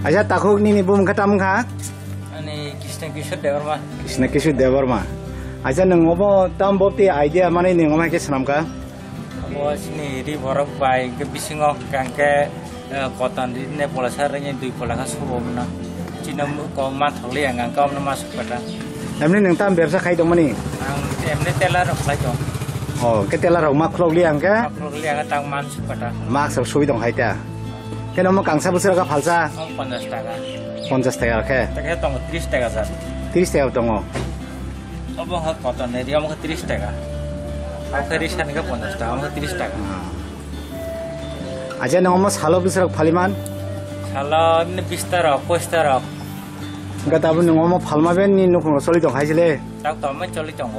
Aja takuk ni bum katam ka? Ani Krishna Kishore Devarma. Krishna Kishore Devarma. Aja nang obo tam bopti idea mana ni ngomai ke senam ka? Abo sini ri borok bai ke bisingo kangke kotan di ne pola saranya dui pola kasubo na. Cina ko mat holi yang angkau nama masuk pada. Emni nang tam bersa khai dong mani? Emni telar rok lai dong. Oh, ke telar rok makrok liang ka? Makrok liang tang masuk pada. Mak sok suwi dong hai ta. Kena mo kangsa busur ka falsa? 50 taka. 50 taka ke? Taka tong 30 taka sar. 30 taka dong. Abo ha kotan ne dia mo 30 taka. Aku kerisan ka 50 taka, mo 30 taka. Aja nang mo salo busur phaliman? Salo ini 20 taka, 25 taka. Enggak tahu nang mo phalma ben ni nukung soli dong hai sile. Tak tahu men coli tong.